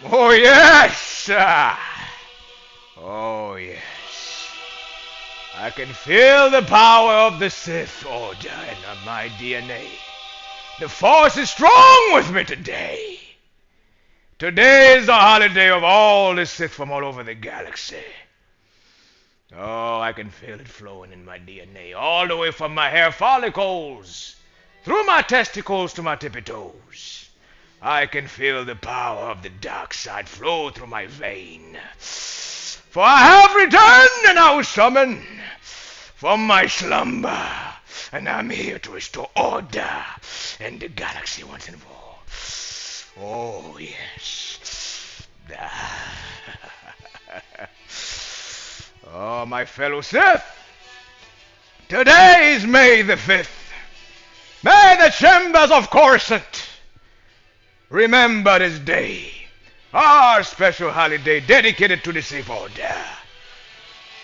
Oh, yes! Oh, yes. I can feel the power of the Sith Order in my DNA. The Force is strong with me today. Today is the holiday of all the Sith from all over the galaxy. Oh, I can feel it flowing in my DNA, all the way from my hair follicles, through my testicles to my tippy toes. I can feel the power of the dark side flow through my vein. For I have returned and I was summoned from my slumber, and I'm here to restore order in the galaxy once and for all. Oh, yes. Oh, my fellow Sith, today is May the 5th. May the chambers of Coruscant remember this day, our special holiday dedicated to the Sith Order.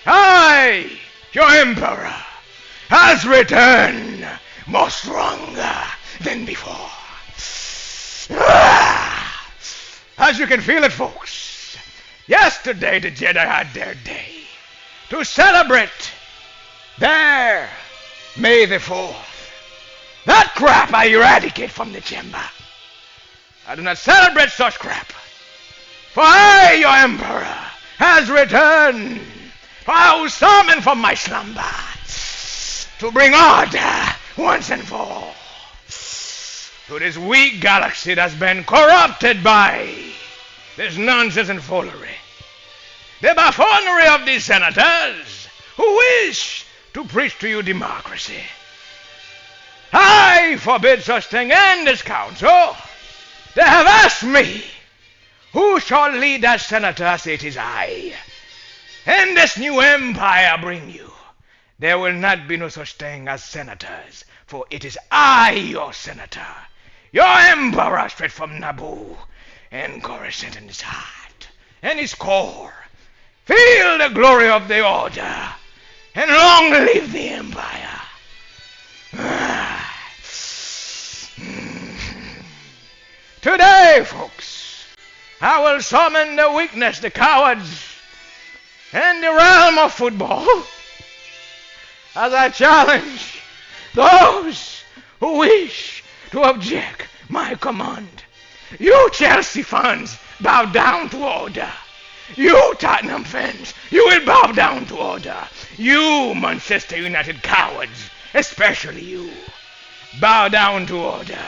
I, your Emperor, has returned more stronger than before. As you can feel it, folks, yesterday the Jedi had their day to celebrate their May the 4th. That crap I eradicate from the chamber. I do not celebrate such crap. For I, your Emperor, has returned. For I was summoned from my slumber to bring order once and for all to this weak galaxy that's been corrupted by this nonsense and foolery. The buffoonery of these senators who wish to preach to you democracy. I forbid such thing in this council. They have asked me, who shall lead as senator? I say it is I. In this new empire I bring you, there will not be no such thing as senators, for it is I, your senator, your emperor straight from Naboo, and Coruscant in his heart, and his core. Feel the glory of the order, and long live the empire. Today, folks, I will summon the weakness, the cowards, and the realm of football as I challenge those who wish to object my command. You Chelsea fans, bow down to order. You Tottenham fans, you will bow down to order. You Manchester United cowards, especially you, bow down to order.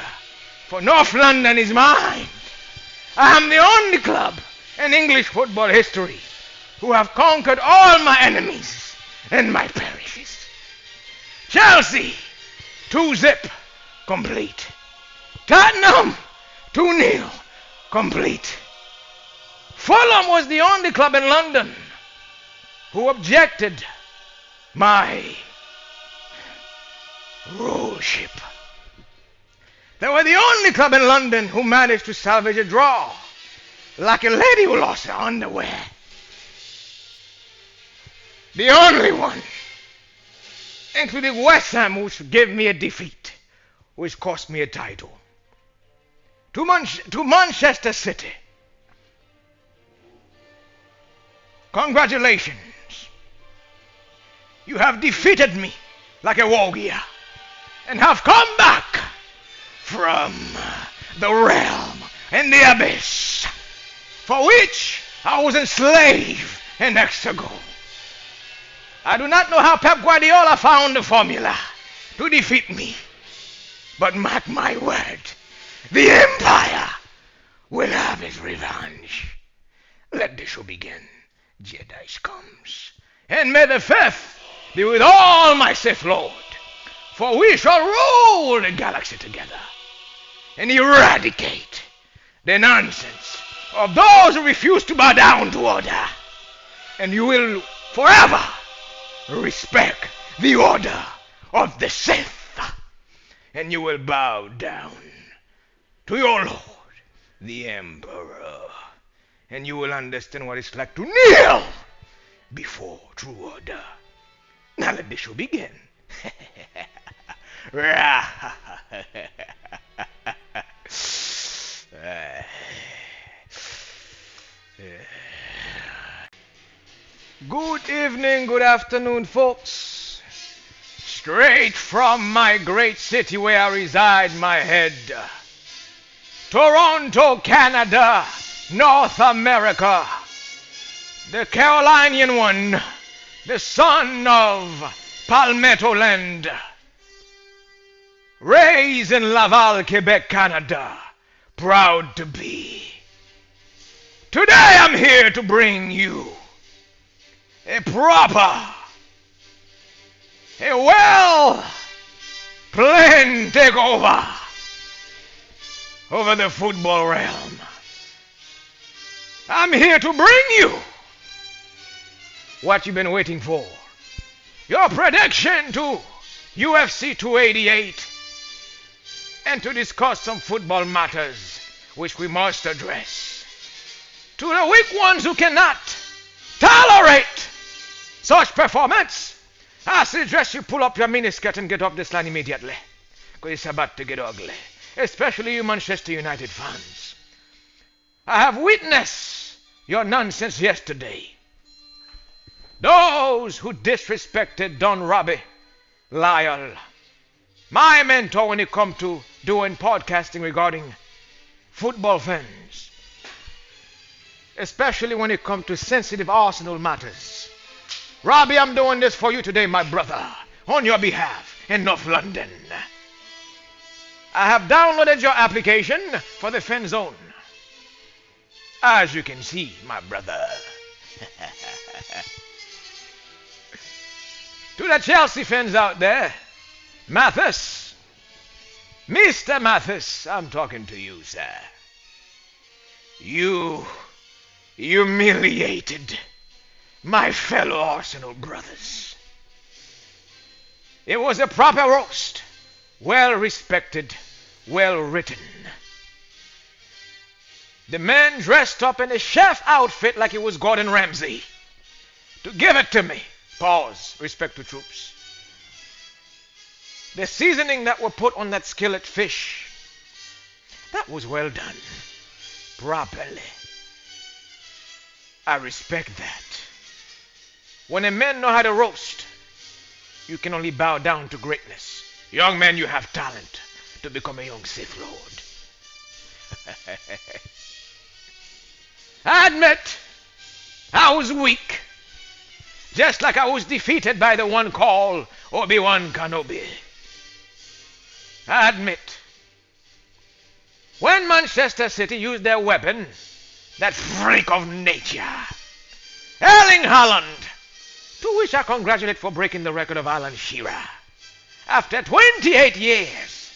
For North London is mine. I am the only club in English football history who have conquered all my enemies and my parishes. Chelsea, 2-0, complete. Tottenham, 2-0, complete. Fulham was the only club in London who objected my rulership. They were the only club in London who managed to salvage a draw, like a lady who lost her underwear. The only one, including West Ham, who gave me a defeat, which cost me a title. To Manchester City, congratulations. You have defeated me like a warrior and have come back from the realm and the abyss for which I was enslaved an ago. I do not know how Pep Guardiola found the formula to defeat me, but mark my word, the Empire will have its revenge. Let the show begin. Jedi comes, and may the 5th be with all my Sith Lord, for we shall rule the galaxy together and eradicate the nonsense of those who refuse to bow down to order. And you will forever respect the order of the Sith. And you will bow down to your Lord, the Emperor. And you will understand what it's like to kneel before true order. Now let the show begin. Good evening, good afternoon, folks. Straight from my great city where I reside, my head. Toronto, Canada, North America. The Carolinian one, the son of Palmetto Land. Raised in Laval, Quebec, Canada. Proud to be. Today I'm here to bring you a proper, a well-planned takeover over the football realm. I'm here to bring you what you've been waiting for. Your prediction to UFC 288 and to discuss some football matters which we must address. To the weak ones who cannot tolerate such performance, I suggest you pull up your miniskirt and get off this line immediately, because it's about to get ugly, especially you Manchester United fans. I have witnessed your nonsense yesterday. Those who disrespected Don Robbie Lyle, my mentor when it comes to doing podcasting regarding football fans, especially when it comes to sensitive Arsenal matters. Robbie, I'm doing this for you today, my brother, on your behalf in North London. I have downloaded your application for the fan zone. As you can see, my brother. To the Chelsea fans out there, Mathis, Mr. Mathis, I'm talking to you, sir. You humiliated my fellow Arsenal brothers. It was a proper roast, well respected, well written. The man dressed up in a chef outfit like he was Gordon Ramsay to give it to me. Pause. Respect to troops. The seasoning that were put on that skillet fish, that was well done. Properly. I respect that. When a man know how to roast, you can only bow down to greatness. Young man, you have talent to become a young Sith Lord. I admit, I was weak. Just like I was defeated by the one called Obi-Wan Kenobi. I admit, when Manchester City used their weapon, that freak of nature, Erling Haaland, to which I congratulate for breaking the record of Alan Shearer. After 28 years,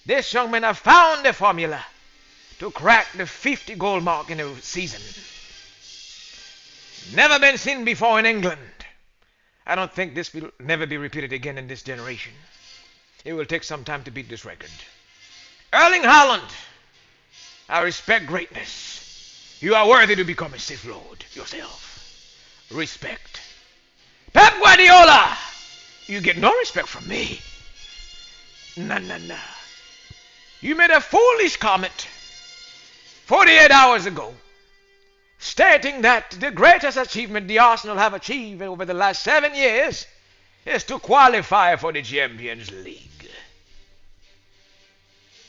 this young man has found the formula to crack the 50-goal mark in a season. Never been seen before in England. I don't think this will never be repeated again in this generation. It will take some time to beat this record. Erling Haaland, I respect greatness. You are worthy to become a Sith Lord yourself. Respect. Pep Guardiola, you get no respect from me. Nah. You made a foolish comment 48 hours ago, stating that the greatest achievement the Arsenal have achieved over the last 7 years is to qualify for the Champions League.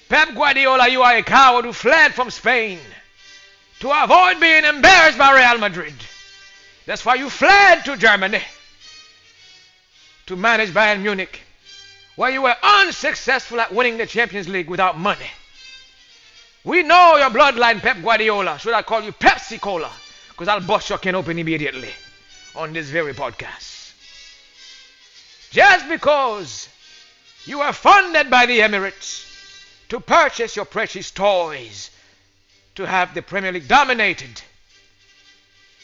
Pep Guardiola, you are a coward who fled from Spain to avoid being embarrassed by Real Madrid. That's why you fled to Germany to manage Bayern Munich, where you were unsuccessful at winning the Champions League without money. We know your bloodline, Pep Guardiola. Should I call you Pepsi Cola? Because I'll bust your can open immediately on this very podcast. Just because you were funded by the Emirates to purchase your precious toys, to have the Premier League dominated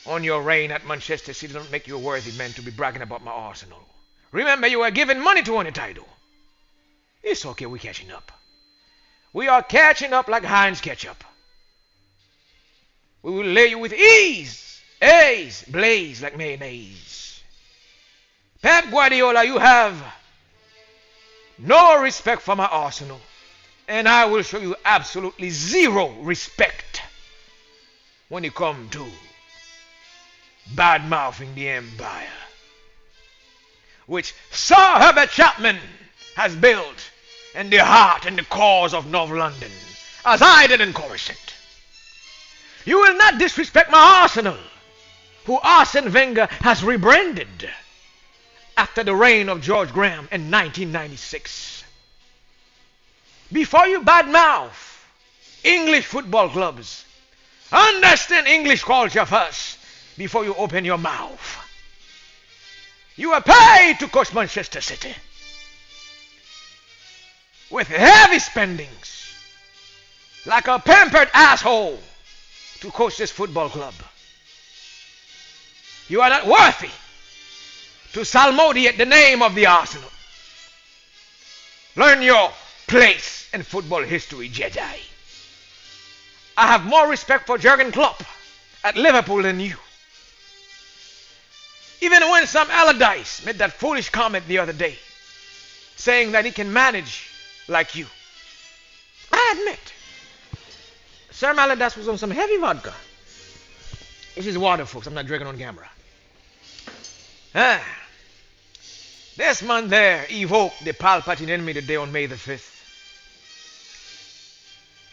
on your reign at Manchester City, don't make you a worthy man to be bragging about my Arsenal. Remember, you were given money to win a title. It's okay, we're catching up. We are catching up like Heinz ketchup. We will lay you with ease. A's blaze like mayonnaise. Pep Guardiola, you have no respect for my Arsenal. And I will show you absolutely zero respect when it comes to bad mouthing the empire, which Sir Herbert Chapman has built in the heart and the cause of North London, as I did in Coruscant. You will not disrespect my Arsenal, who Arsene Wenger has rebranded after the reign of George Graham in 1996. Before you badmouth English football clubs, understand English culture first before you open your mouth. You are paid to coach Manchester City with heavy spendings, like a pampered asshole, to coach this football club. You are not worthy to salmodiate the name of the Arsenal. Learn your place in football history, Jedi. I have more respect for Jurgen Klopp at Liverpool than you. Even when some Allardyce made that foolish comment the other day, saying that he can manage like you. I admit, Sir Allardyce was on some heavy vodka. This is water, folks. I'm not drinking on camera. This man there evoked the Palpatine enemy today on May the 5th.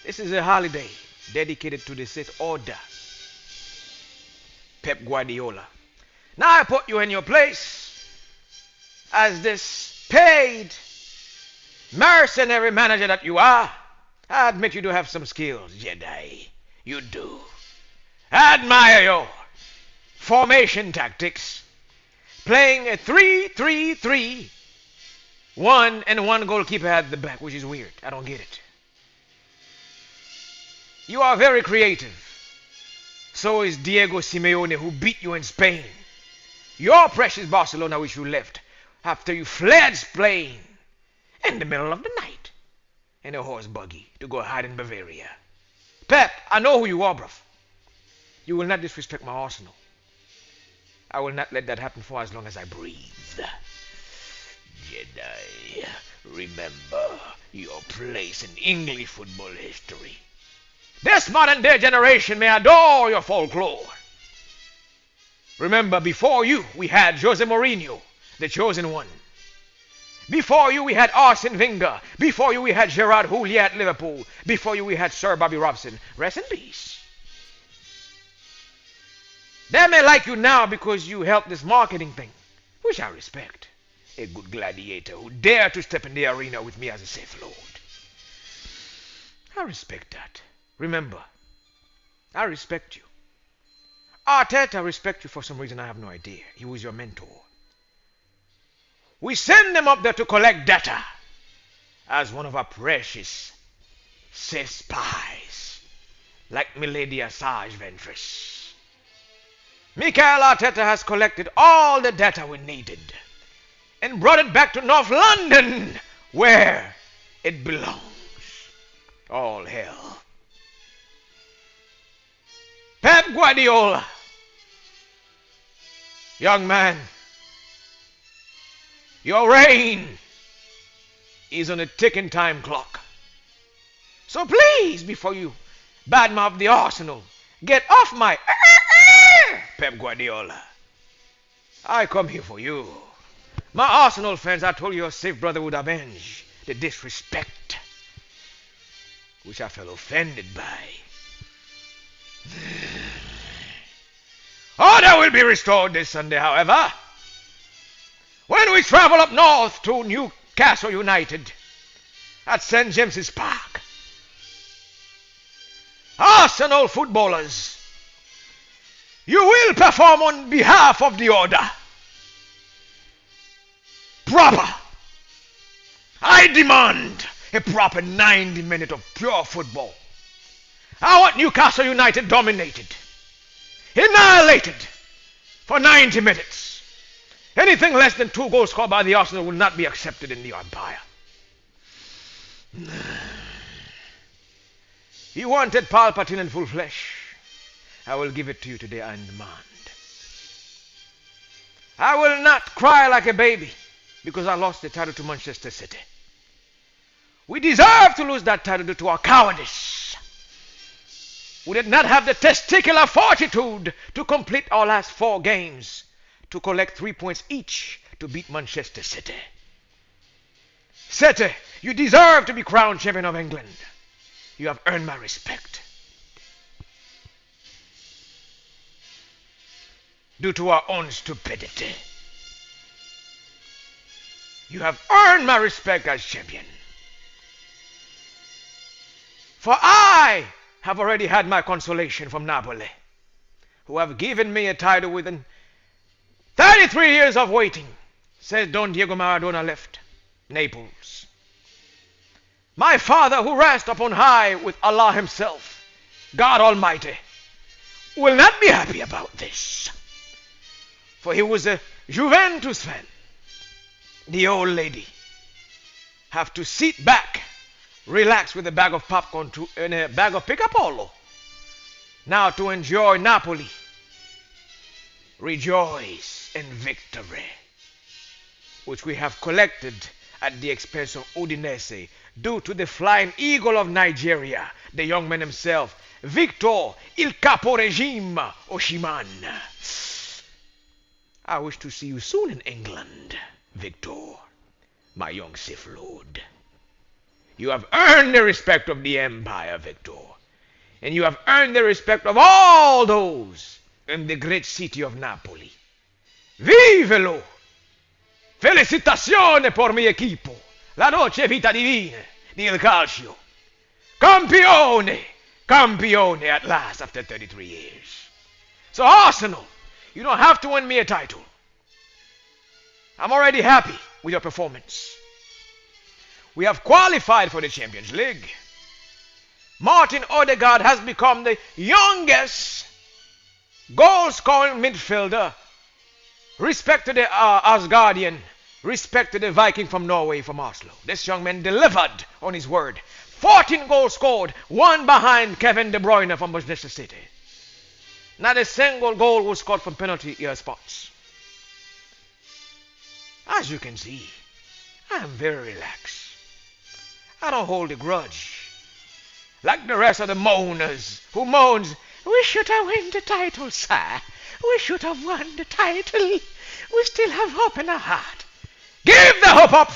This is a holiday dedicated to the Sith order. Pep Guardiola. Now I put you in your place as this paid mercenary manager that you are. I admit you do have some skills, Jedi. You do. I admire your formation tactics. Playing a 3-3-3, one and one goalkeeper at the back, which is weird. I don't get it. You are very creative. So is Diego Simeone, who beat you in Spain. Your precious Barcelona, which you left after you fled Spain in the middle of the night in a horse buggy to go hide in Bavaria. Pep, I know who you are, bruv. You will not disrespect my Arsenal. I will not let that happen for as long as I breathe. Jedi, remember your place in English football history. This modern day generation may adore your folklore. Remember, before you, we had Jose Mourinho, the chosen one. Before you, we had Arsene Wenger. Before you, we had Gerard Houllier at Liverpool. Before you, we had Sir Bobby Robson. Rest in peace. They may like you now because you helped this marketing thing, which I respect. A good gladiator who dared to step in the arena with me as a Sith Lord. I respect that. Remember, I respect you. Arteta respects you for some reason I have no idea. He was your mentor. We send them up there to collect data as one of our precious Sith spies, like Milady Asajj Ventress. Mikel Arteta has collected all the data we needed and brought it back to North London, where it belongs. All hell. Pep Guardiola, young man, your reign is on a ticking time clock. So please, before you badmouth the Arsenal, get off my Pep Guardiola. I come here for you. My Arsenal fans, I told you your safe brother would avenge the disrespect which I felt offended by. Order will be restored this Sunday, however, when we travel up north to Newcastle United at St. James's Park. Arsenal footballers, you will perform on behalf of the order. Proper. I demand a proper 90 minutes of pure football. I want Newcastle United dominated, annihilated for 90 minutes. Anything less than 2 goals scored by the Arsenal will not be accepted in the Empire. You wanted Palpatine in full flesh. I will give it to you today on demand. I will not cry like a baby because I lost the title to Manchester City. We deserve to lose that title due to our cowardice. We did not have the testicular fortitude to complete our last 4 games, to collect 3 points each to beat Manchester City. City, you deserve to be crowned champion of England. You have earned my respect. Due to our own stupidity. You have earned my respect as champion. For I have already had my consolation from Napoli, who have given me a title within 33 years of waiting, says Don Diego Maradona left Naples. My father, who rests upon high with Allah himself, God Almighty, will not be happy about this. For he was a Juventus fan. The old lady have to sit back, relax with a bag of popcorn and a bag of Picapollo, now to enjoy Napoli. Rejoice in victory, which we have collected at the expense of Udinese, due to the flying eagle of Nigeria, the young man himself, Victor Il Capo Regime Oshiman. I wish to see you soon in England, Victor, my young Sith Lord. You have earned the respect of the Empire, Victor, and you have earned the respect of all those in the great city of Napoli. Vivelo! Felicitazione por mi equipo, la dolce vita divina del calcio. Campione! Campione at last after 33 years. So Arsenal, you don't have to win me a title. I'm already happy with your performance. We have qualified for the Champions League. Martin Odegaard has become the youngest goal-scoring midfielder. Respect to the Asgardian. Respect to the Viking from Norway, from Oslo. This young man delivered on his word. 14 goals scored, one behind Kevin De Bruyne from Manchester City. Not a single goal was scored from penalty area spots. As you can see, I am very relaxed. I don't hold a grudge, like the rest of the moaners who moans, "We should have won the title, sir. We should have won the title. We still have hope in our heart." Give the hope up.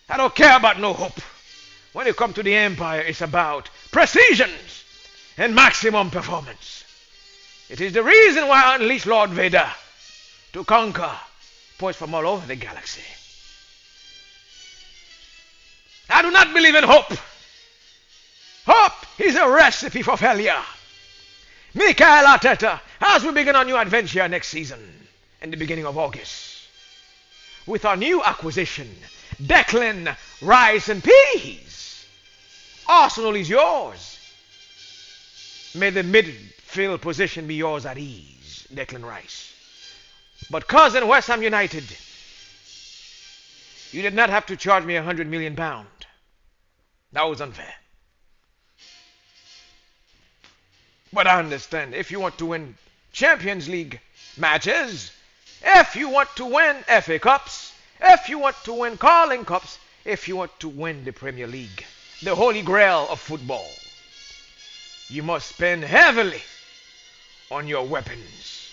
I don't care about no hope. When you come to the Empire, it's about precision and maximum performance. It is the reason why I unleashed Lord Vader to conquer points from all over the galaxy. I do not believe in hope. Hope is a recipe for failure. Mikel Arteta, as we begin our new adventure next season, in the beginning of August, with our new acquisition, Declan Rice and Peas, Arsenal is yours. May the midfield position be yours at ease, Declan Rice. But cousin West Ham United, you did not have to charge me £100 million. That was unfair. But I understand, if you want to win Champions League matches, if you want to win FA Cups, if you want to win Carling Cups, if you want to win the Premier League, the holy grail of football, you must spend heavily on your weapons.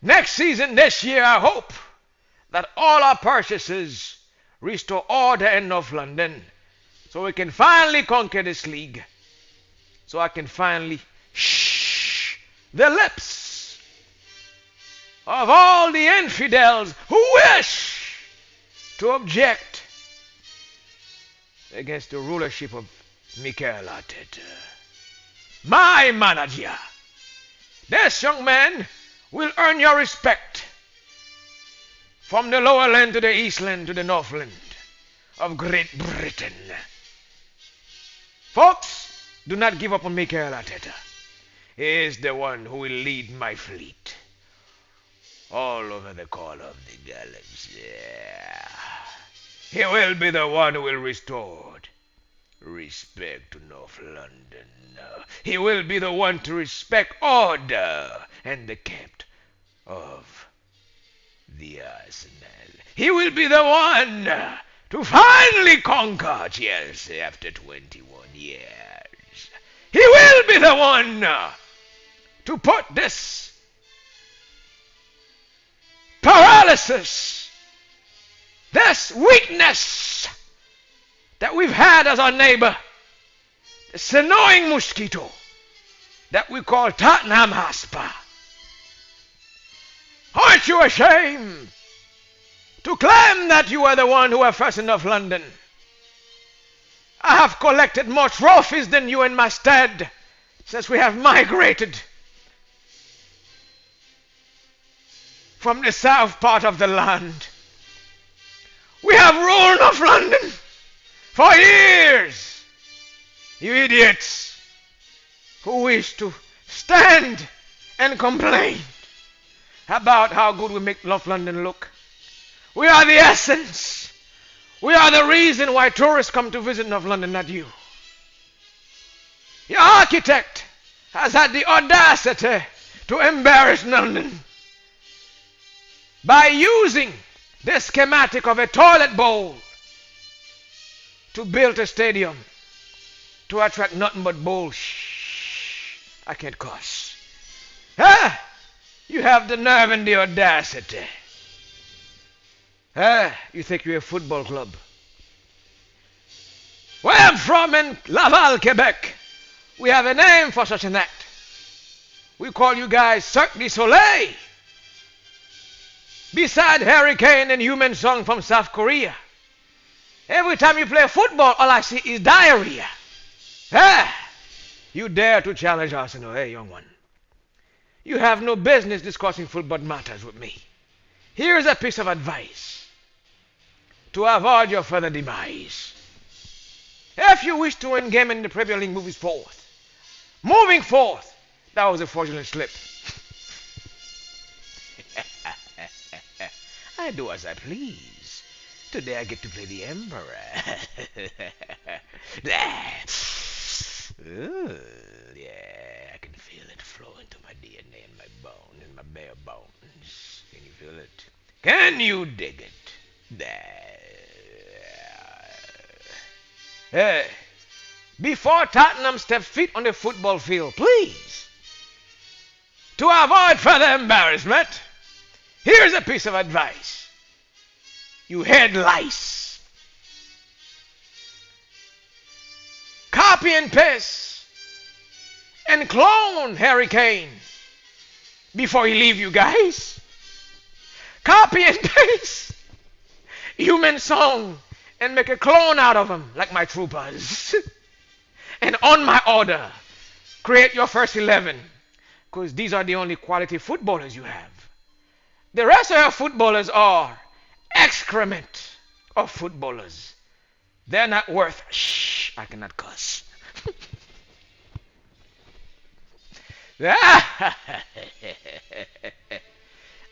Next season, this year, I hope that all our purchases restore order in North London, so we can finally conquer this league, so I can finally shh the lips of all the infidels who wish to object against the rulership of Mikel Arteta, my manager. This young man will earn your respect from the lower land to the east land to the north land of Great Britain. Folks, do not give up on Mikel Arteta. He is the one who will lead my fleet all over the corner of the galaxy. He will be the one who will restore respect to North London. He will be the one to respect order and the kept of the Arsenal. He will be the one to finally conquer Chelsea after 21 years. He will be the one to put this paralysis, this weakness that we've had as our neighbor, this annoying mosquito that we call Tottenham Hotspur. Aren't you ashamed to claim that you are the one who are first enough London? I have collected more trophies than you in my stead since we have migrated from the south part of the land. We have ruled of London for years. You idiots who wish to stand and complain about how good we make North London look. We are the essence. We are the reason why tourists come to visit North London, not you. Your architect has had the audacity to embarrass London by using the schematic of a toilet bowl to build a stadium to attract nothing but bullshit. I can't cuss. Huh? You have the nerve and the audacity. You think you're a football club? Where I'm from in Laval, Quebec, we have a name for such an act. We call you guys Cirque du Soleil. Beside Hurricane and Human Song from South Korea, every time you play football, all I see is diarrhea. You dare to challenge Arsenal, hey, young one. You have no business discussing football matters with me. Here is a piece of advice to avoid your further demise. If you wish to engage in the Premier League moving forth, that was a fraudulent slip. I do as I please. Today I get to play the Emperor. Ooh, yeah, I can feel it flow into my DNA and my bone, and my bare bones. Can you feel it? Can you dig it? Before Tottenham steps feet on the football field, please, to avoid further embarrassment, here's a piece of advice. You head lice. Copy and paste and clone Harry Kane before he leave you guys. Copy and paste Human Song and make a clone out of him like my troopers. And on my order, create your first 11, because these are the only quality footballers you have. The rest of your footballers are excrement of footballers. They're not worth I cannot cuss.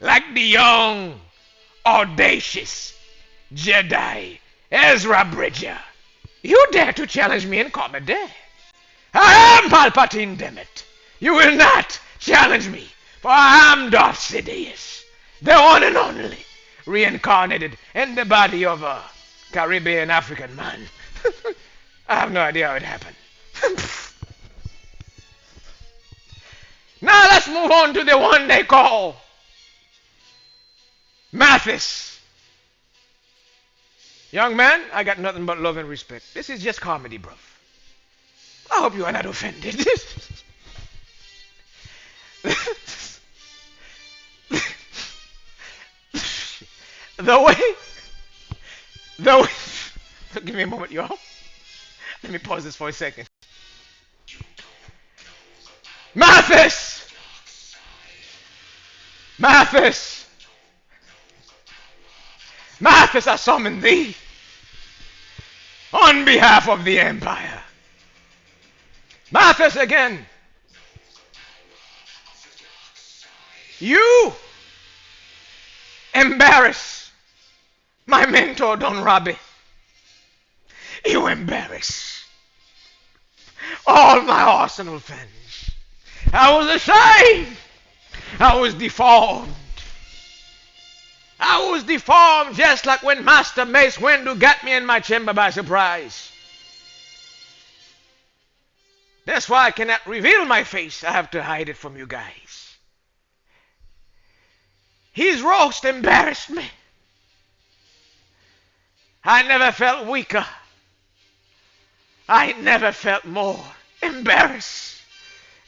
Like the young, audacious Jedi Ezra Bridger. You dare to challenge me in comedy? I am Palpatine, damn it. You will not challenge me, for I am Darth Sidious, the one and only, reincarnated in the body of a Caribbean African man. I have no idea how it happened. Now let's move on to the one they call Mathis. Young man, I got nothing but love and respect. This is just comedy, bruv. I hope you are not offended. the way, give me a moment, y'all. Let me pause this for a second. Mathis! Mathis! Mathis, I summon thee on behalf of the Empire. Mathis again. You embarrass my mentor, Don Robbie. You embarrass all my Arsenal fans. I was ashamed. I was deformed. I was deformed just like when Master Mace Windu got me in my chamber by surprise. That's why I cannot reveal my face. I have to hide it from you guys. His roast embarrassed me. I never felt weaker. I never felt more embarrassed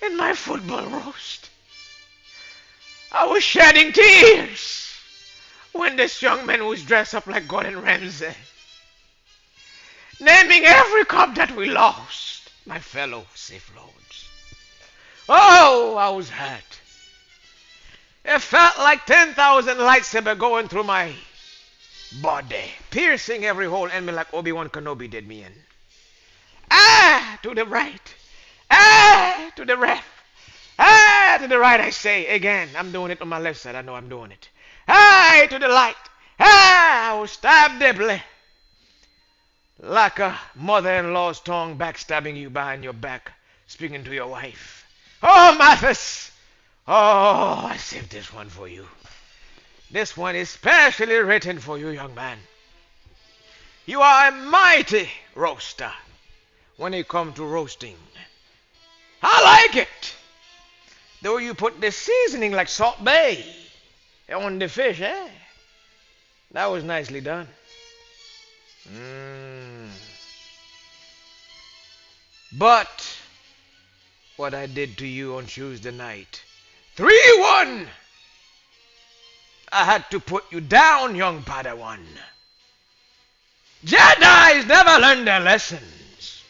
in my football roast. I was shedding tears when this young man was dressed up like Gordon Ramsay, naming every cup that we lost, my fellow Sith Lords. Oh, I was hurt. It felt like 10,000 lightsabers going through my body, piercing every hole in me like Obi-Wan Kenobi did me in. Ah, to the right. Ah, to the left. Ah, to the right, I say again. I'm doing it on my left side. I know I'm doing it. Ah, to the light. Ah, I was stabbed deeply. Like a mother-in-law's tongue backstabbing you behind your back, speaking to your wife. Oh, Mathis. Oh, I saved this one for you. This one is specially written for you, young man. You are a mighty roaster when it comes to roasting. I like it. Though you put the seasoning like Salt Bay on the fish, eh? That was nicely done. But what I did to you on Tuesday night, 3-1. I had to put you down, young Padawan. Jedi's never learned their lessons.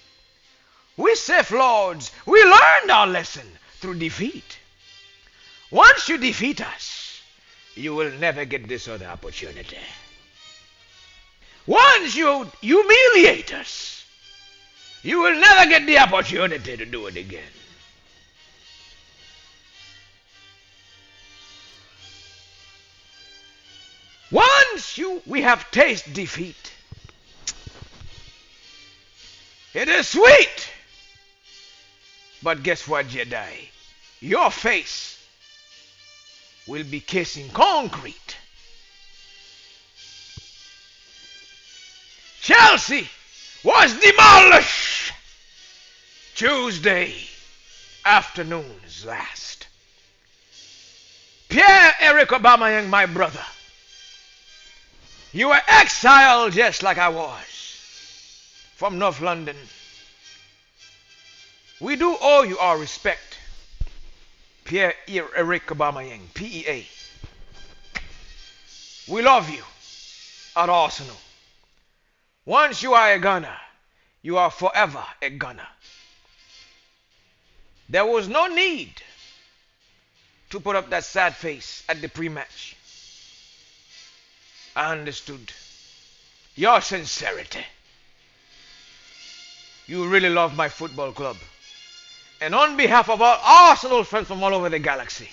We Sith Lords, we learned our lesson through defeat. Once you defeat us, you will never get this other opportunity. Once you humiliate us, you will never get the opportunity to do it again. Once we have tasted defeat, it is sweet. But guess what, Jedi? Your face will be kissing concrete. Chelsea was demolished Tuesday afternoon's last. Pierre-Eric Aubameyang, my brother, you were exiled just like I was from North London. We do owe you our respect, Pierre-Eric Aubameyang, PEA. We love you at Arsenal. Once you are a Gunner, you are forever a Gunner. There was no need to put up that sad face at the pre-match. I understood your sincerity. You really love my football club. And on behalf of all Arsenal fans from all over the galaxy,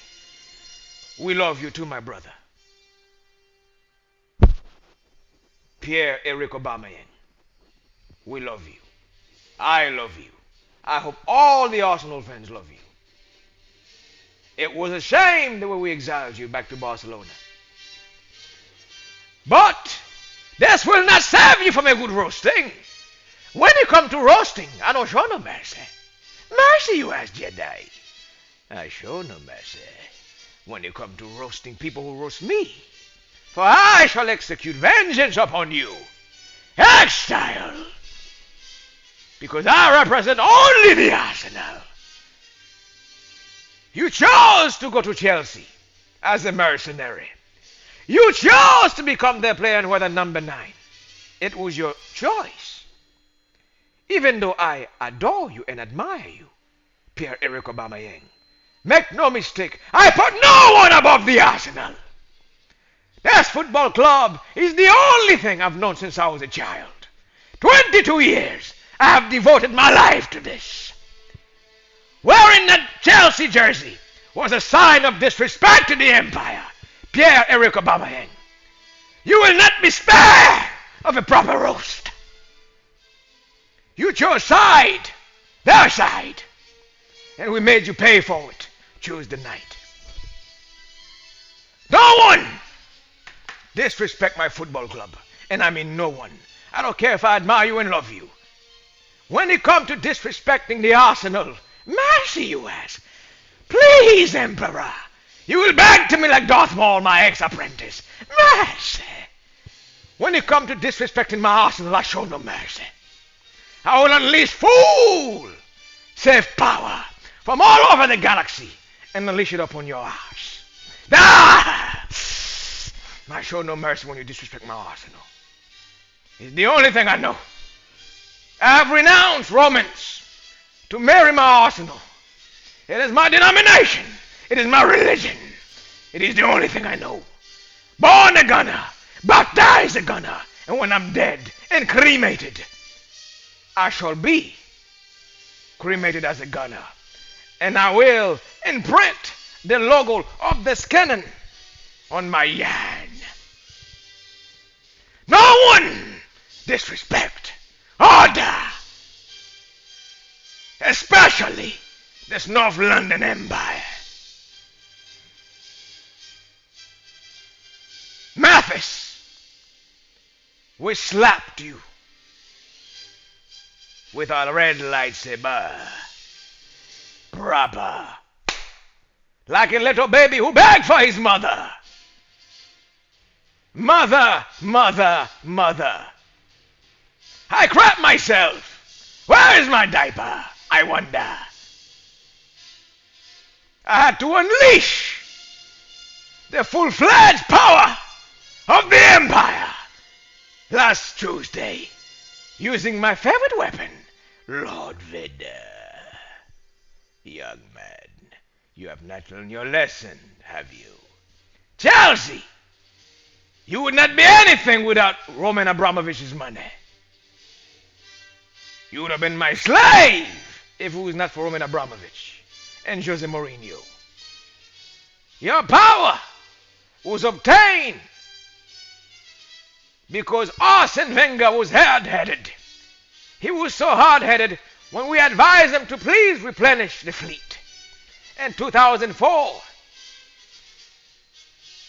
we love you too, my brother. Pierre-Eric Aubameyang, we love you. I love you. I hope all the Arsenal fans love you. It was a shame the way we exiled you back to Barcelona. But this will not save you from a good roasting. When you come to roasting, I don't show no mercy. Mercy, you ask, Jedi. I show no mercy when you come to roasting people who roast me. For I shall execute vengeance upon you. Exile. Because I represent only the Arsenal. You chose to go to Chelsea as a mercenary. You chose to become their player and wear the number 9. It was your choice. Even though I adore you and admire you, Pierre-Eric Aubameyang, make no mistake, I put no one above the Arsenal. This football club is the only thing I've known since I was a child. 22 years I have devoted my life to this. Wearing that Chelsea jersey was a sign of disrespect to the Empire. Pierre-Eric Aubameyang, you will not be spared of a proper roast. You chose side, their side, and we made you pay for it Tuesday night. No one disrespect my football club, and I mean no one. I don't care if I admire you and love you. When it come to disrespecting the arsenal, mercy you ask. Please, Emperor, you will beg to me like Darth Maul, my ex-apprentice. Mercy. When it come to disrespecting my arsenal, I show no mercy. I will unleash full safe power from all over the galaxy and unleash it upon your house. Ah! I show no mercy when you disrespect my arsenal. It's the only thing I know. I have renounced Romans to marry my arsenal. It is my denomination. It is my religion. It is the only thing I know. Born a gunner, baptized a gunner, and when I'm dead and cremated, I shall be cremated as a gunner. And I will imprint the logo of this cannon on my yarn. No one disrespect order, especially this North London Empire. Mathis, we slapped you with our red lightsaber. Proper. Like a little baby who begged for his mother. Mother, mother, mother. I crap myself. Where is my diaper? I wonder. I had to unleash the full-fledged power of the Empire last Tuesday using my favorite weapon, Lord Vader. Young man, you have not learned your lesson, have you? Chelsea, you would not be anything without Roman Abramovich's money. You would have been my slave if it was not for Roman Abramovich and Jose Mourinho. Your power was obtained because Arsene Wenger was hard-headed. He was so hard-headed when we advised him to please replenish the fleet. In 2004,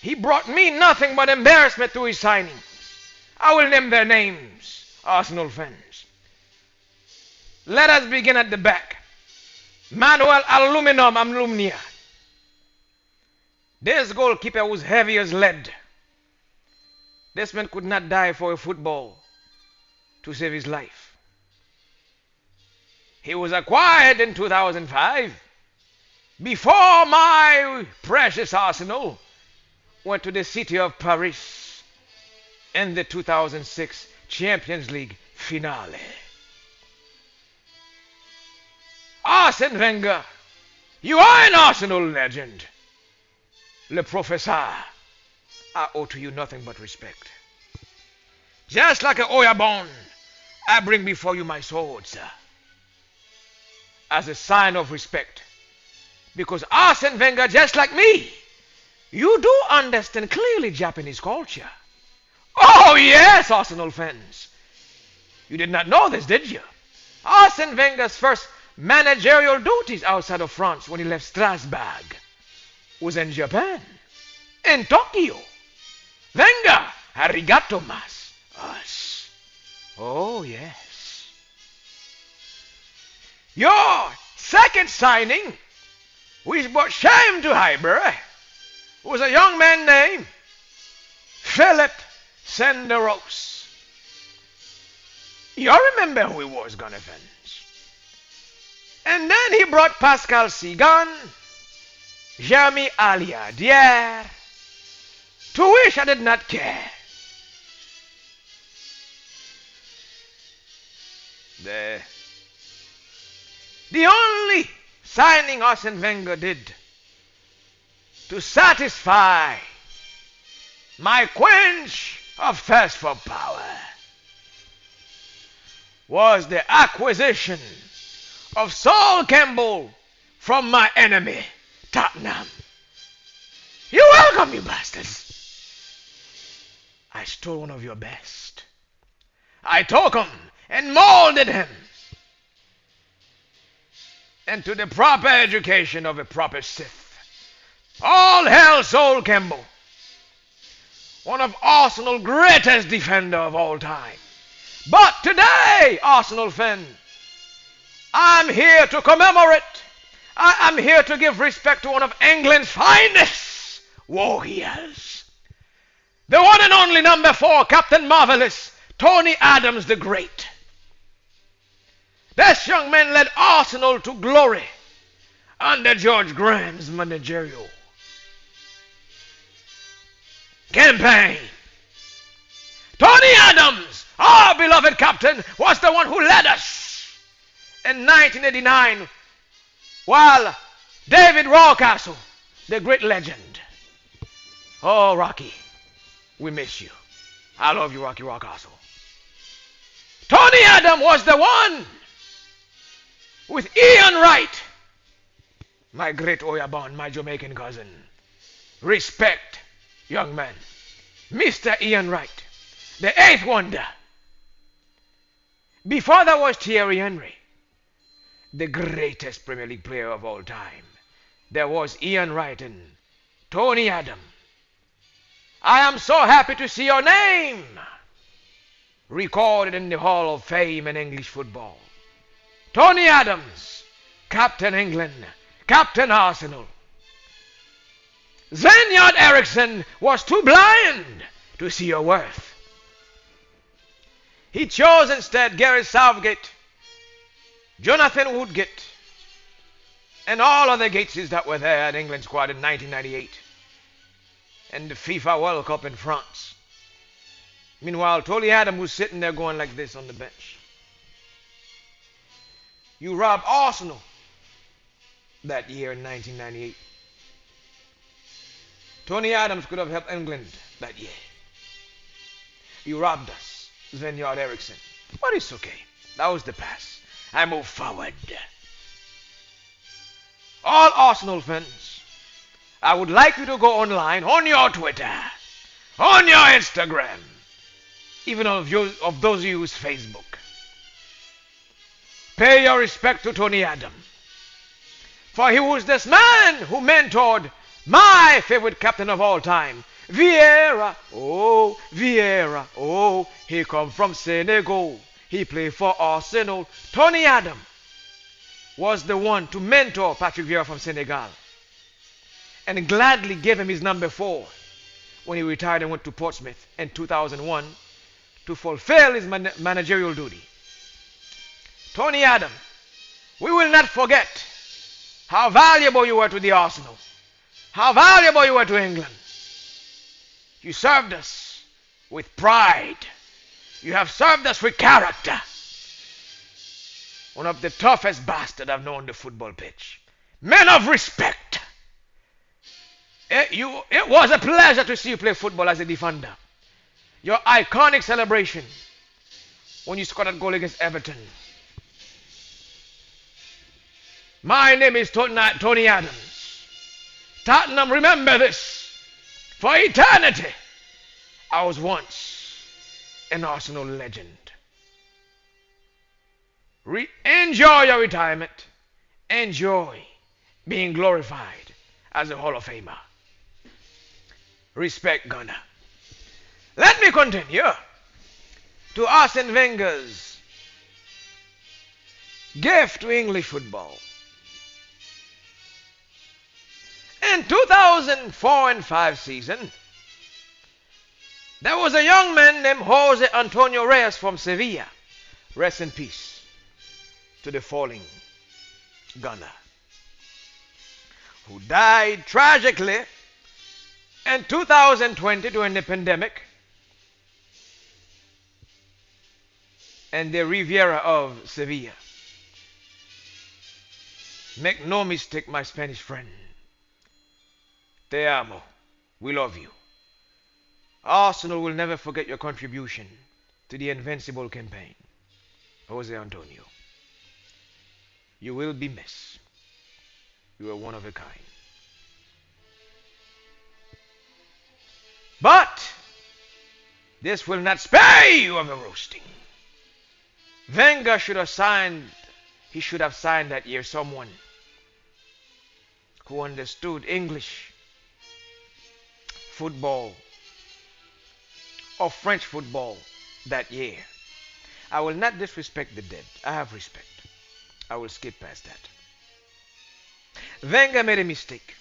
he brought me nothing but embarrassment through his signings. I will name their names, Arsenal fans. Let us begin at the back. Manuel Aluminum Alumnia. This goalkeeper was heavy as lead. This man could not die for a football to save his life. He was acquired in 2005 before my precious Arsenal went to the city of Paris in the 2006 Champions League finale. Arsene Wenger, you are an Arsenal legend. Le Professeur, I owe to you nothing but respect. Just like an Oyabon, I bring before you my sword, sir, as a sign of respect. Because Arsene Wenger, just like me, you do understand clearly Japanese culture. Oh yes, Arsenal fans. You did not know this, did you? Arsene Wenger's first managerial duties outside of France when he left Strasbourg was in Japan, in Tokyo. Wenger, arigato mas, us. Oh yes. Your second signing, which brought shame to Highbury, was a young man named Philip Senderos. You remember who he was, Gunner fans. And then he brought Pascal Sigan, Jeremy Aliadier, to which I did not care. The only signing Arsene Wenger did to satisfy my quench of thirst for power was the acquisition of Saul Campbell from my enemy, Tottenham. You're welcome, you bastards. I stole one of your best. I took him and molded him into the proper education of a proper Sith. All hail Saul Campbell, one of Arsenal's greatest defender of all time. But today, Arsenal fan, I'm here to commemorate. I am here to give respect to one of England's finest warriors. The one and only number 4, Captain Marvelous, Tony Adams the Great. This young man led Arsenal to glory under George Graham's managerial campaign. Tony Adams, our beloved captain, was the one who led us in 1989, while David Rawcastle, the great legend. Oh, Rocky, we miss you. I love you, Rocky Rawcastle. Tony Adams was the one with Ian Wright, my great Oyabon, my Jamaican cousin. Respect, young man. Mr. Ian Wright, the 8th wonder. Before that was Thierry Henry, the greatest Premier League player of all time. There was Ian Wright and Tony Adams. I am so happy to see your name recorded in the Hall of Fame in English football. Tony Adams, Captain England, Captain Arsenal. Sven-Göran Eriksson was too blind to see your worth. He chose instead Gary Southgate, Jonathan Woodgate, and all other Gateses that were there at England squad in 1998 and the FIFA World Cup in France. Meanwhile, Tony Adams was sitting there going like this on the bench. You robbed Arsenal that year in 1998. Tony Adams could have helped England that year. You robbed us, Sven-Göran Eriksson. But it's okay. That was the past. I move forward. All Arsenal fans, I would like you to go online, on your Twitter, on your Instagram, even of those who use Facebook. Pay your respect to Tony Adams. For he was this man who mentored my favorite captain of all time, Vieira. Oh, Vieira. Oh, he come from Senegal. He played for Arsenal. Tony Adams was the one to mentor Patrick Vieira from Senegal and gladly gave him his number 4 when he retired and went to Portsmouth in 2001 to fulfill his managerial duty. Tony Adams, we will not forget how valuable you were to the Arsenal, how valuable you were to England. You served us with pride. You have served us with character. One of the toughest bastards I've known on the football pitch. Men of respect. It was a pleasure to see you play football as a defender. Your iconic celebration when you scored that goal against Everton. My name is Tony Adams. Tottenham, remember this. For eternity, I was once an Arsenal legend. Enjoy your retirement. Enjoy being glorified as a Hall of Famer. Respect, Gunner. Let me continue to Arsene Wenger's gift to English football. In 2004 and 5 season, there was a young man named Jose Antonio Reyes from Sevilla. Rest in peace to the falling gunner, who died tragically in 2020 during the pandemic and the Riviera of Sevilla. Make no mistake, my Spanish friend. Te amo. We love you. Arsenal will never forget your contribution to the Invincible campaign. Jose Antonio. You will be missed. You are one of a kind. But this will not spare you of a roasting. Wenger should have signed that year someone who understood English football or French football that year. I will not disrespect the dead. I have respect. I will skip past that. Wenger made a mistake.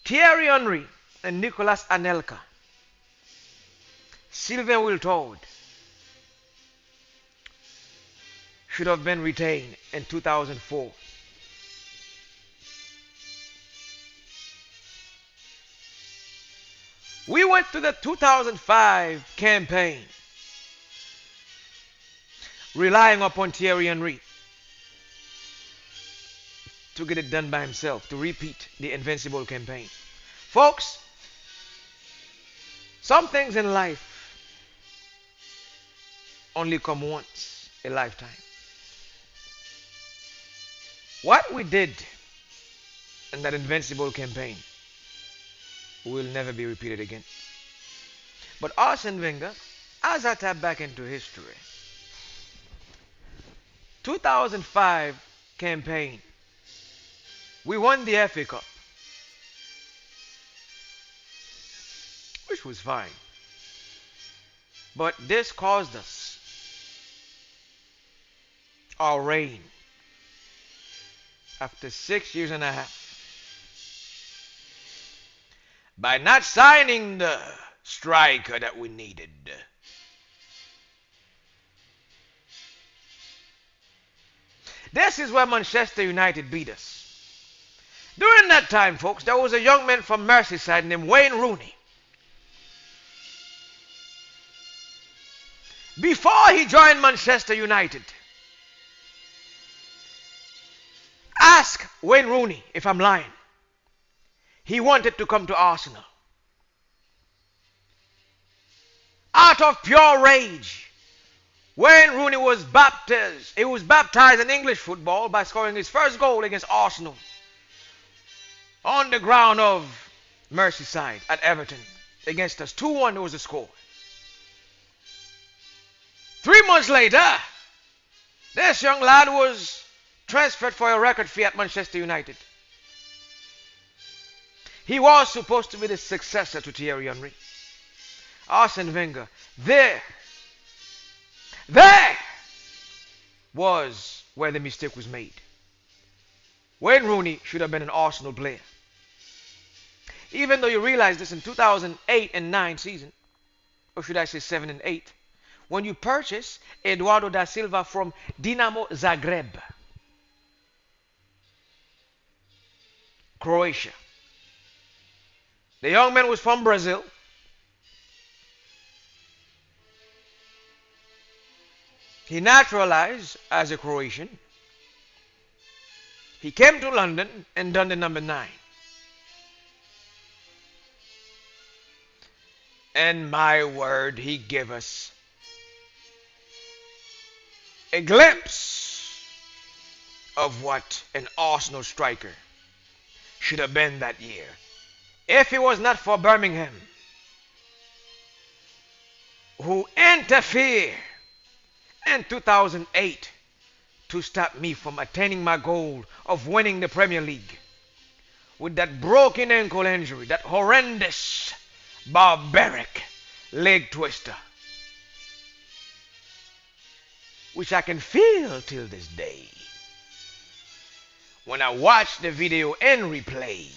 Thierry Henry and Nicolas Anelka, Sylvain Wiltord should have been retained in 2004. We went to the 2005 campaign relying upon Thierry Henry to get it done by himself, to repeat the Invincible campaign. Folks, some things in life only come once a lifetime. What we did in that Invincible campaign will never be repeated again. But Arsene Wenger, as I tap back into history, 2005 campaign, we won the FA Cup, which was fine. But this caused us our reign after 6 years and a half by not signing the striker that we needed. This is where Manchester United beat us. During that time, folks, there was a young man from Merseyside named Wayne Rooney. Before he joined Manchester United, ask Wayne Rooney if I'm lying. He wanted to come to Arsenal. Out of pure rage, Wayne Rooney was baptized. He was baptized in English football by scoring his first goal against Arsenal on the ground of Merseyside at Everton against us. 2-1 was the score. 3 months later, this young lad was transferred for a record fee at Manchester United. He was supposed to be the successor to Thierry Henry. Arsene Wenger, there was where the mistake was made. Wayne Rooney should have been an Arsenal player. Even though you realize this in 2008 and 9 season, or should I say 7 and 8, when you purchase Eduardo da Silva from Dinamo Zagreb, Croatia. The young man was from Brazil. He naturalized as a Croatian. He came to London and done the number 9. And my word, he gave us a glimpse of what an Arsenal striker should have been that year. If it was not for Birmingham, who interfered in 2008 to stop me from attaining my goal of winning the Premier League with that broken ankle injury, that horrendous, barbaric leg twister, which I can feel till this day when I watch the video in replay.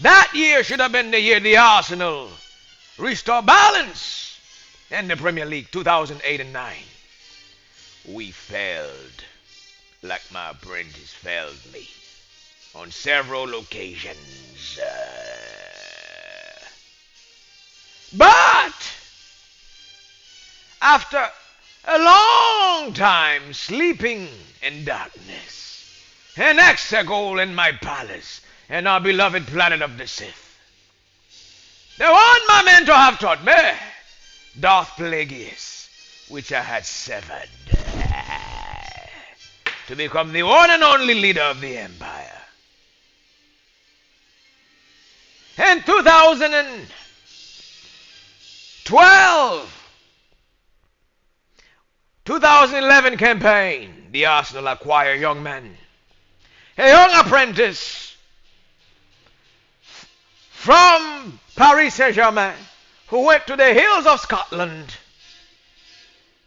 That year should have been the year the Arsenal restored balance in the Premier League, 2008 and 9. We failed like my apprentice failed me on several occasions. But after a long time sleeping in darkness, an extra goal in my palace and our beloved planet of the Sith, the one my mentor have taught me, Darth Plagueis, which I had severed to become the one and only leader of the Empire. In 2011 campaign, the Arsenal acquire a young man, a young apprentice from Paris Saint-Germain, who went to the hills of Scotland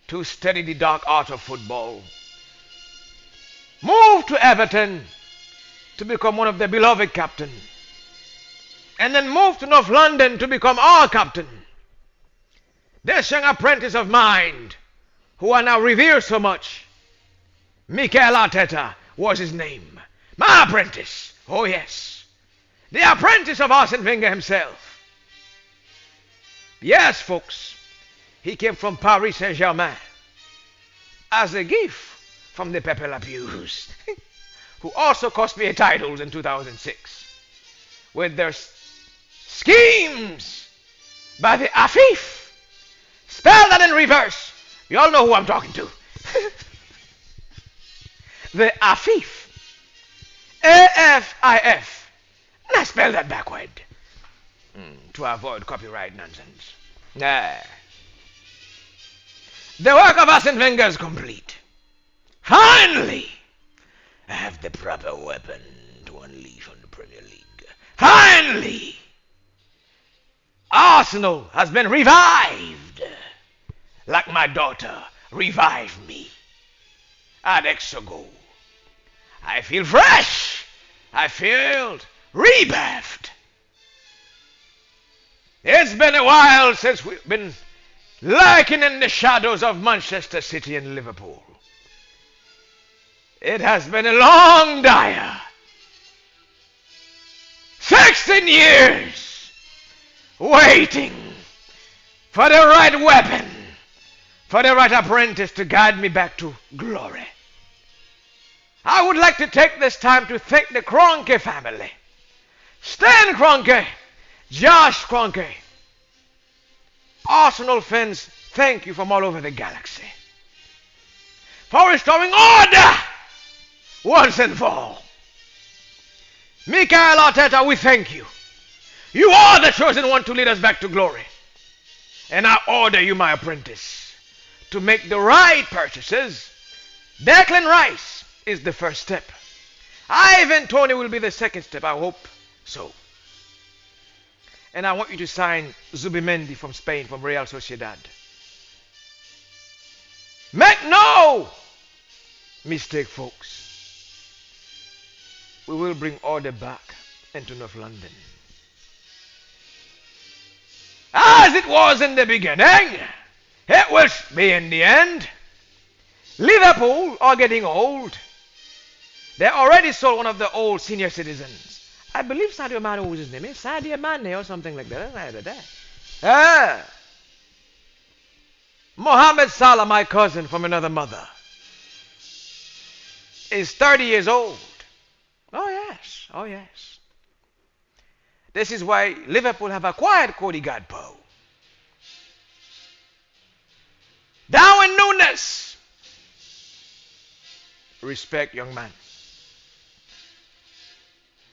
to study the dark art of football. Moved to Everton to become one of their beloved captain. And then moved to North London to become our captain. This young apprentice of mine, who I now revere so much, Mikel Arteta was his name. My apprentice. Oh yes. The apprentice of Arsene Wenger himself. Yes, folks. He came from Paris Saint-Germain as a gift from the Pepe Le Pews, who also cost me a title in 2006 with their schemes by the Afif. Spell that in reverse. You all know who I'm talking to. The Afif. A-F-I-F. Now spell that backward. To avoid copyright nonsense. The work of Arsene Wenger is complete. Finally, I have the proper weapon to unleash on the Premier League. Finally, Arsenal has been revived, like my daughter revived me at Exogo. I feel fresh. I feel rebirthed. It's been a while since we've been lurking in the shadows of Manchester City and Liverpool. It has been a long dire 16 years waiting for the right weapon, for the right apprentice to guide me back to glory. I would like to take this time to thank the Kroenke family. Stan Kroenke, Josh Kroenke. Arsenal fans, thank you from all over the galaxy for restoring order once and for all. Mikel Arteta, we thank you. You are the chosen one to lead us back to glory. And I order you, my apprentice, to make the right purchases. Declan Rice is the first step. Ivan Toney will be the second step. I hope so. And I want you to sign Zubimendi from Spain, from Real Sociedad. Make no mistake, folks. We will bring order back into North London. As it was in the beginning, it will be in the end. Liverpool are getting old. They already sold one of the old senior citizens. I believe Sadio Mane was his name. Sadio Mane or something like that. Mohamed Salah, my cousin from another mother, is 30 years old. Oh yes, oh yes. This is why Liverpool have acquired Cody Gakpo. Darwin Núñez. Respect, young man.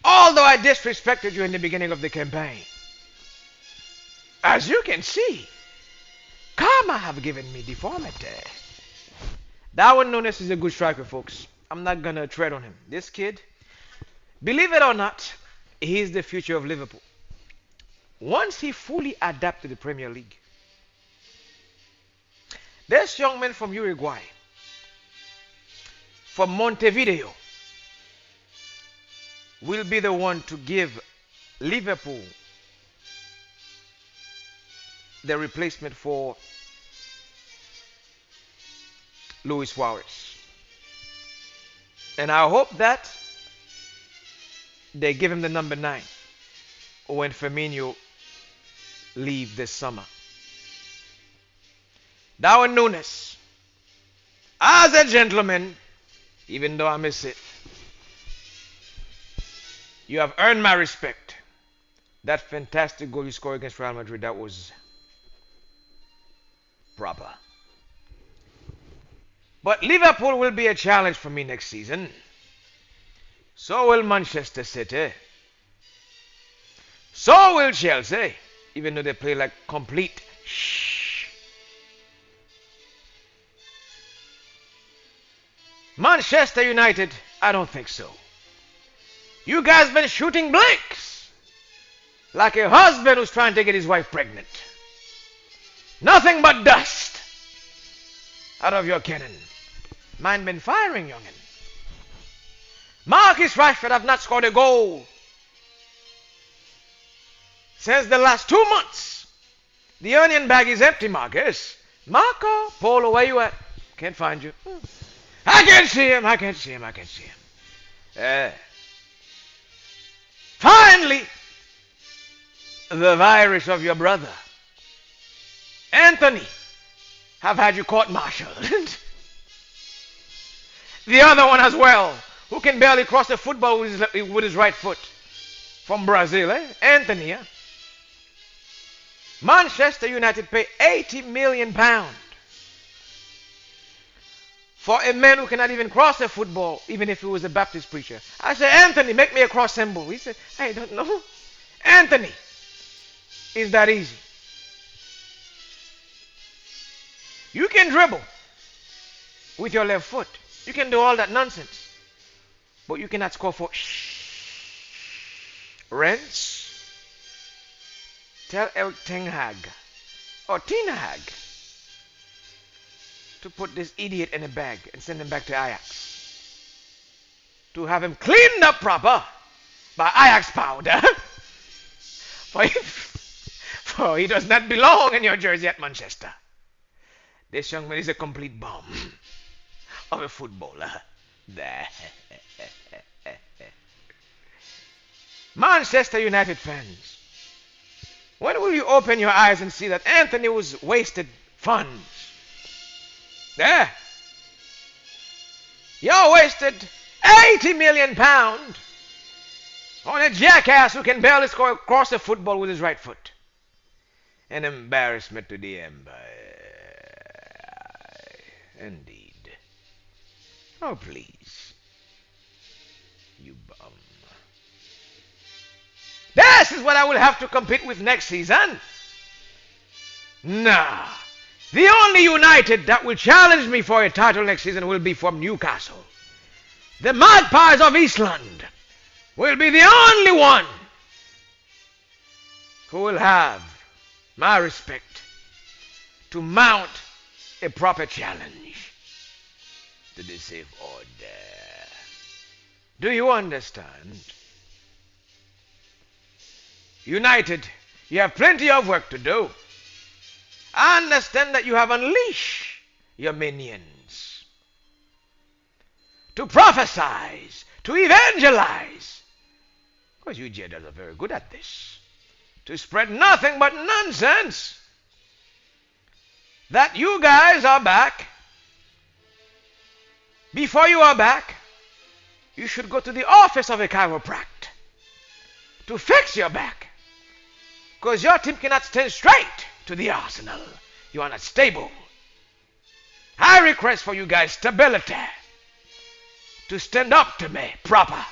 Although I disrespected you in the beginning of the campaign, as you can see, karma have given me deformity. Darwin Núñez is a good striker, folks. I'm not going to tread on him. This kid, believe it or not, he is the future of Liverpool. Once he fully adapts to the Premier League. This young man from Uruguay, from Montevideo, will be the one to give Liverpool the replacement for Luis Suarez. And I hope that they give him the number 9 when Firmino leaves this summer. Darwin Núñez, as a gentleman, even though I'm a Sith, you have earned my respect. That fantastic goal you scored against Real Madrid, that was proper. But Liverpool will be a challenge for me next season. So will Manchester City. So will Chelsea, even though they play like complete shh. Manchester United, I don't think so. You guys been shooting blanks like a husband who's trying to get his wife pregnant. Nothing but dust. out of your cannon. Mine been firing, youngin. Marcus Rashford have not scored a goal since the last 2 months. The onion bag is empty, Marcus. Marco Polo, where you at? Can't find you. I can't see him. I can't see him. I can't see him. Finally, the virus of your brother, Anthony, have had you court-martialed. The other one as well, who can barely cross the football with his right foot, from Brazil, Anthony. Manchester United pay £80 million for a man who cannot even cross a football, even if he was a Baptist preacher. I said, Anthony, make me a cross symbol. He said, I don't know. Anthony, is that easy? You can dribble with your left foot. You can do all that nonsense. But you cannot score for Renz. Tell Eric Ten Hag or Tina Hag to put this idiot in a bag and send him back to Ajax. To have him cleaned up proper by Ajax powder. For he does not belong in your jersey at Manchester. This young man is a complete bomb of a footballer. Manchester United fans, when will you open your eyes and see that Anthony was wasted funds? There. You wasted £80 million on a jackass who can barely score across the football with his right foot. An embarrassment to the empire. Indeed. Oh, please. You bum. This is what I will have to compete with next season. Nah. The only United that will challenge me for a title next season will be from Newcastle. The Magpies of Eastland will be the only one who will have my respect to mount a proper challenge to the safe order. Do you understand? United, you have plenty of work to do. I understand that you have unleashed your minions to prophesize, to evangelize. Because you Jedas are very good at this. To spread nothing but nonsense. That you guys are back. Before you are back, you should go to the office of a chiropractor to fix your back. Because your team cannot stand straight to the Arsenal. You are not stable. I request for you guys stability to stand up to me proper.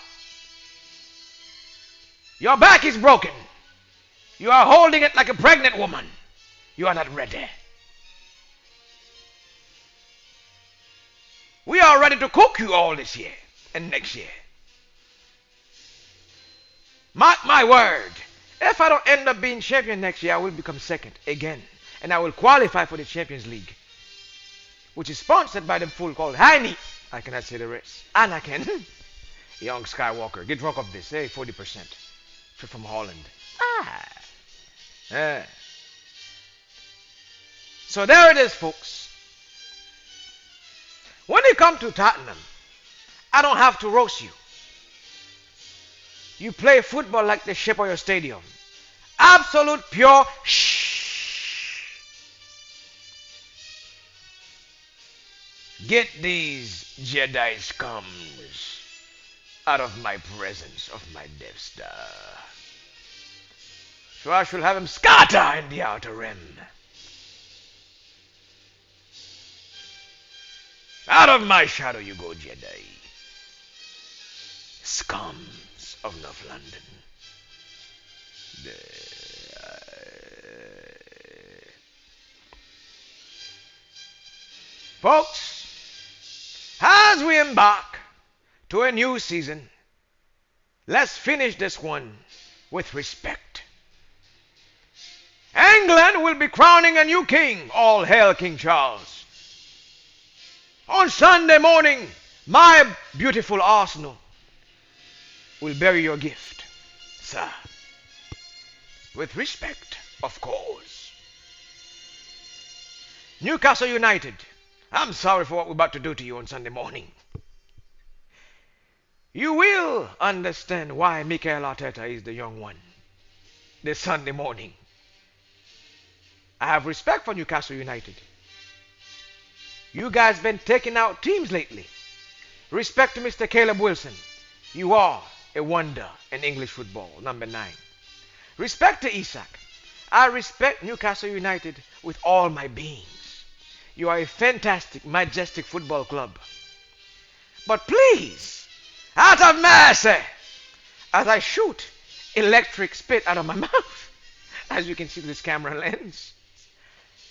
Your back is broken. You are holding it like a pregnant woman. You are not ready. We are ready to cook you all this year and next year. Mark my word. If I don't end up being champion next year, I will become second again. And I will qualify for the Champions League, which is sponsored by the fool called Heine. I cannot say the rest. Anakin. Young Skywalker. Get drunk of this. Hey, 40%. From Holland. So there it is, folks. When you come to Tottenham, I don't have to roast you. You play football like the shape of your stadium. Absolute pure shh. Get these Jedi scums out of my presence of my Death Star. So I shall have him scatter in the outer rim. Out of my shadow you go, Jedi. Scums of North London. Folks, as we embark to a new season, let's finish this one with respect. England will be crowning a new king. All hail King Charles. On Sunday morning, my beautiful Arsenal will bury your gift, sir. With respect, of course. Newcastle United, I'm sorry for what we're about to do to you on Sunday morning. You will understand why Mikel Arteta is the young one this Sunday morning. I have respect for Newcastle United. You guys been taking out teams lately. Respect to Mr. Caleb Wilson. You are a wonder in English football, number 9. Respect to Isak. I respect Newcastle United with all my beings. You are a fantastic, majestic football club. But please, out of mercy, as I shoot electric spit out of my mouth, as you can see through this camera lens,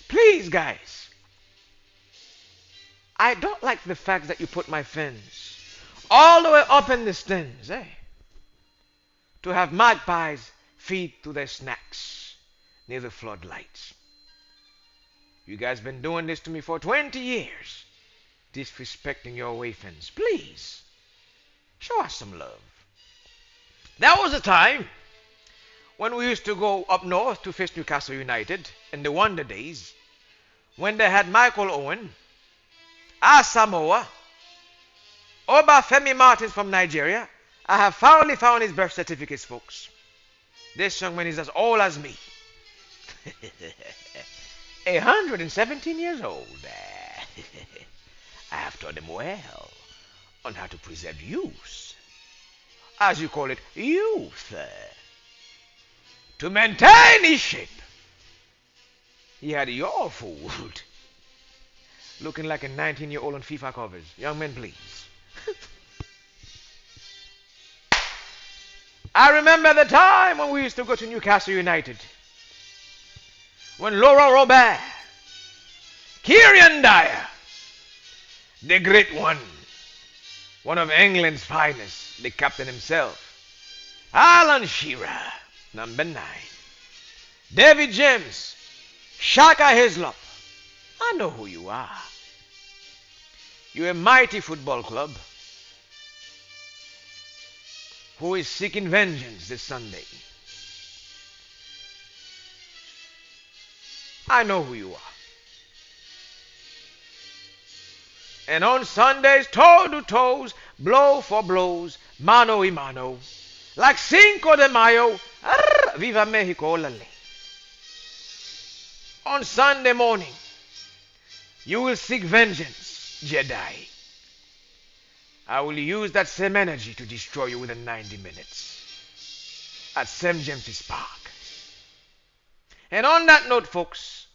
please, guys, I don't like the fact that you put my fans all the way up in the stands, to have magpies feed to their snacks near the floodlights. You guys been doing this to me for 20 years, disrespecting your away fans. Please, show us some love. There was a time when we used to go up north to face Newcastle United in the Wonder Days, when they had Michael Owen, Asamoah, Obafemi Martins from Nigeria. I have finally found his birth certificates, folks. This young man is as old as me. 117 years old. I have taught him well on how to preserve youth. As you call it, youth. To maintain his shape. He had you all fooled. Looking like a 19-year-old on FIFA covers. Young men, please. I remember the time when we used to go to Newcastle United. When Laurent Robert, Kieran Dyer, the great one of England's finest, the captain himself, Alan Shearer, number 9, David James, Shaka Hislop. I know who you are. You're a mighty football club who is seeking vengeance this Sunday. I know who you are. And on Sundays, toe to toes, blow for blows, mano y mano, like Cinco de Mayo, Viva Mexico, lale. On Sunday morning, you will seek vengeance, Jedi. I will use that same energy to destroy you within 90 minutes at St. James's Park. And on that note, folks,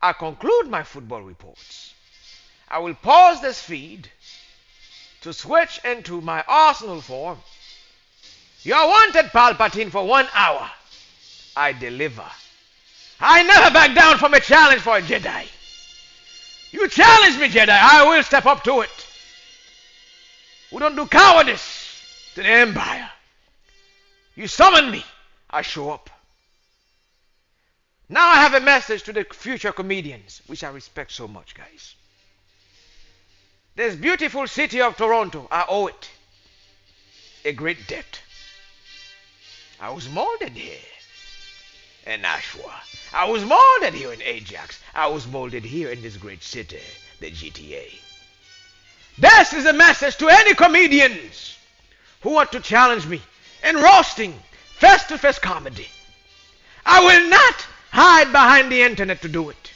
I conclude my football reports. I will pause this feed to switch into my Arsenal form. You're wanted, Palpatine, for 1 hour. I deliver. I never back down from a challenge for a Jedi. You challenge me, Jedi. I will step up to it. We don't do cowardice to the Empire. You summon me, I show up. Now I have a message to the future comedians, which I respect so much, guys. This beautiful city of Toronto, I owe it a great debt. I was molded here in Nashua. I was molded here in Ajax. I was molded here in this great city, the GTA. This is a message to any comedians who want to challenge me in roasting, face-to-face comedy. I will not hide behind the internet to do it.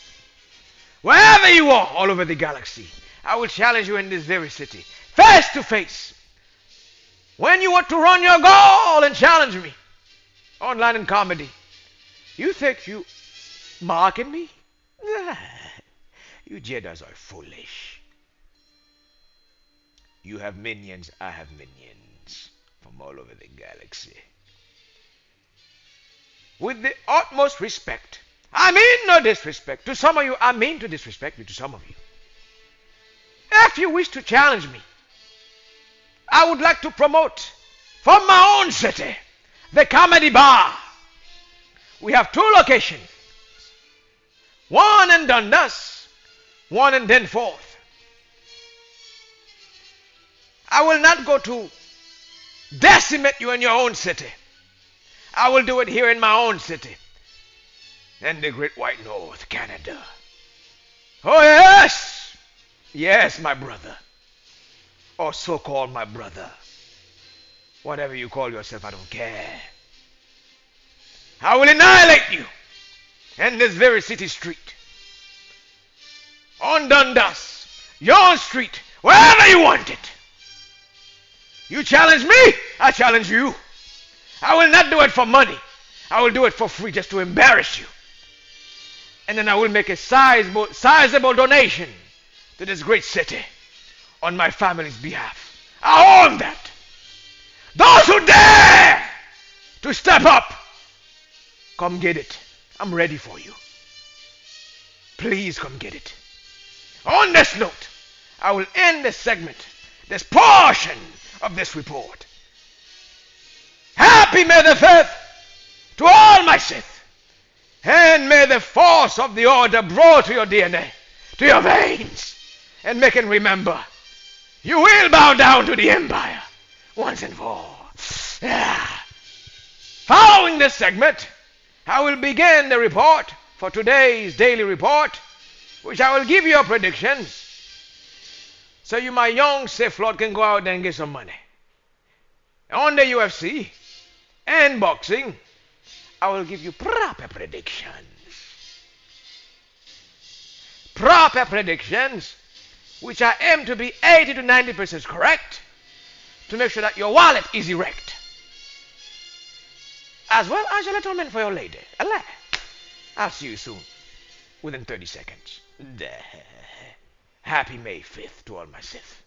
Wherever you are, all over the galaxy, I will challenge you in this very city, face-to-face. When you want to run your goal and challenge me, online in comedy, you think you mocking me? You Jedis are foolish. You have minions, I have minions from all over the galaxy. With the utmost respect, I mean no disrespect. To some of you, I mean to disrespect you, to some of you. If you wish to challenge me, I would like to promote from my own city, the Comedy Bar. We have 2 locations. One in Dundas, one in Danforth. I will not go to decimate you in your own city. I will do it here in my own city, in the Great White North, Canada. Oh, yes! Yes, my brother. Or so-called my brother. Whatever you call yourself, I don't care. I will annihilate you in this very city street. On Dundas, your street, wherever you want it. You challenge me, I challenge you. I will not do it for money. I will do it for free just to embarrass you. And then I will make a sizable donation to this great city on my family's behalf. I own that. Those who dare to step up, come get it. I'm ready for you. Please come get it. On this note, I will end this segment, this portion of this report. Happy May the 5th to all my Sith. And may the force of the order blow to your DNA, to your veins, and make it remember, you will bow down to the Empire once and for all. Following this segment, I will begin the report for today's daily report, which I will give you predictions, so you, my young Sith Lord, can go out there and get some money. On the UFC and boxing, I will give you proper predictions. Proper predictions, which I aim to be 80 to 90% correct, to make sure that your wallet is erect. As well as your little man for your lady. I'll see you soon, within 30 seconds. Happy May 5th to all my Sith.